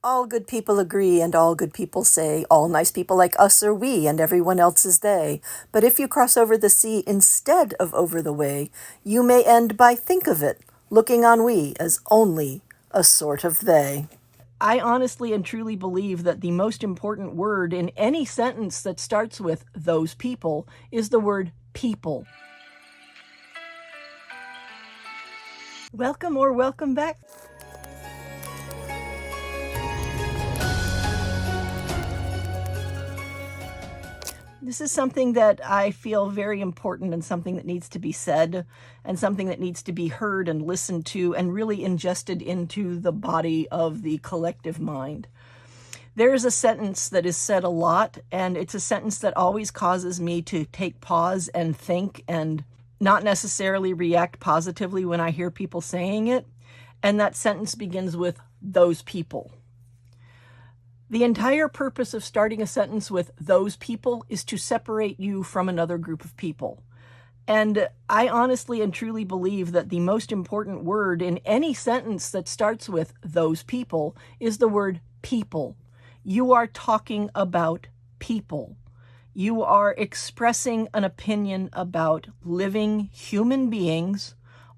All good people agree and all good people say, all nice people like us are we and everyone else is they. But if you cross over the sea instead of over the way, you may end by think of it, looking on we as only a sort of they. I honestly and truly believe that the most important word in any sentence that starts with those people is the word people. Welcome or welcome back. This is something that I feel very important and something that needs to be said and something that needs to be heard and listened to and really ingested into the body of the collective mind. There's a sentence that is said a lot, and it's a sentence that always causes me to take pause and think and not necessarily react positively when I hear people saying it. And that sentence begins with those people. The entire purpose of starting a sentence with those people is to separate you from another group of people. And I honestly and truly believe that the most important word in any sentence that starts with those people is the word people. You are talking about people. You are expressing an opinion about living human beings,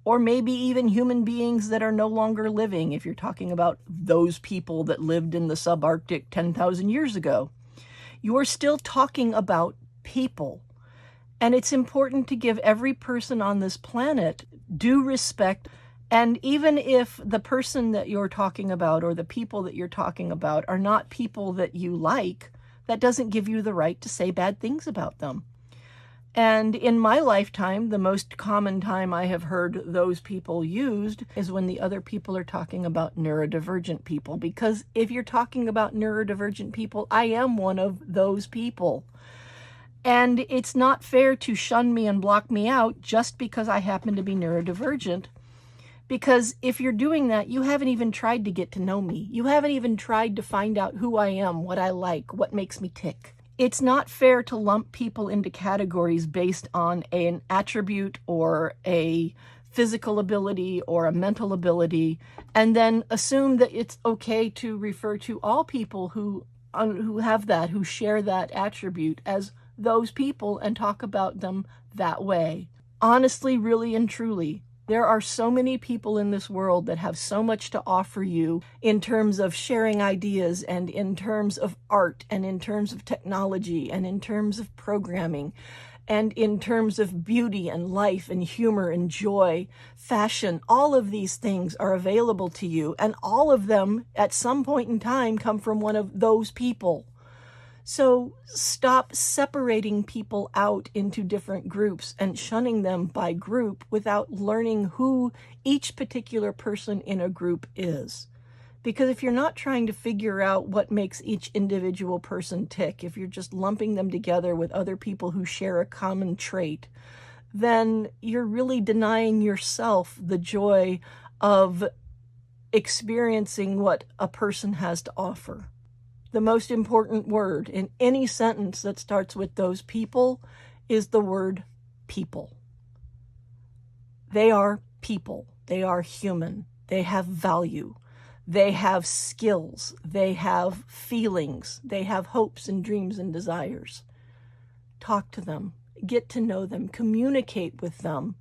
or maybe even human beings that are no longer living, if you're talking about those people that lived in the subarctic 10,000 years ago. You are still talking about people. And it's important to give every person on this planet due respect. And even if the person that you're talking about or the people that you're talking about are not people that you like, that doesn't give you the right to say bad things about them. And in my lifetime, the most common time I have heard those people used is when the other people are talking about neurodivergent people. Because if you're talking about neurodivergent people, I am one of those people. And it's not fair to shun me and block me out just because I happen to be neurodivergent. Because if you're doing that, you haven't even tried to get to know me. You haven't even tried to find out who I am, what I like, what makes me tick. It's not fair to lump people into categories based on an attribute or a physical ability or a mental ability, and then assume that it's okay to refer to all people who have that, who share that attribute as those people and talk about them that way. Honestly, really and truly, there are so many people in this world that have so much to offer you in terms of sharing ideas and in terms of art and in terms of technology and in terms of programming and in terms of beauty and life and humor and joy, fashion. All of these things are available to you, and all of them at some point in time come from one of those people. So stop separating people out into different groups and shunning them by group without learning who each particular person in a group is. Because if you're not trying to figure out what makes each individual person tick, if you're just lumping them together with other people who share a common trait, then you're really denying yourself the joy of experiencing what a person has to offer. The most important word in any sentence that starts with those people is the word people. They are people. They are human. They have value. They have skills. They have feelings. They have hopes and dreams and desires. Talk to them. Get to know them. Communicate with them.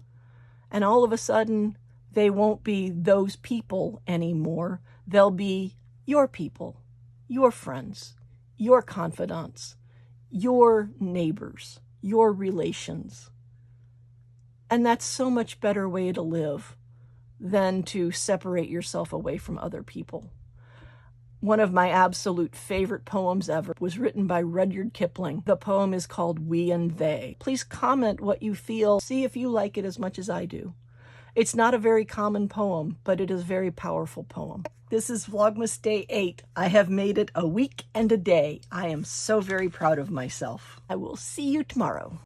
And all of a sudden, they won't be those people anymore. They'll be your people. Your friends, your confidants, your neighbors, your relations. And that's so much better way to live than to separate yourself away from other people. One of my absolute favorite poems ever was written by Rudyard Kipling. The poem is called We and They. Please comment what you feel. See if you like it as much as I do. It's not a very common poem, but it is a very powerful poem. This is Vlogmas Day 8. I have made it a week and a day. I am so very proud of myself. I will see you tomorrow.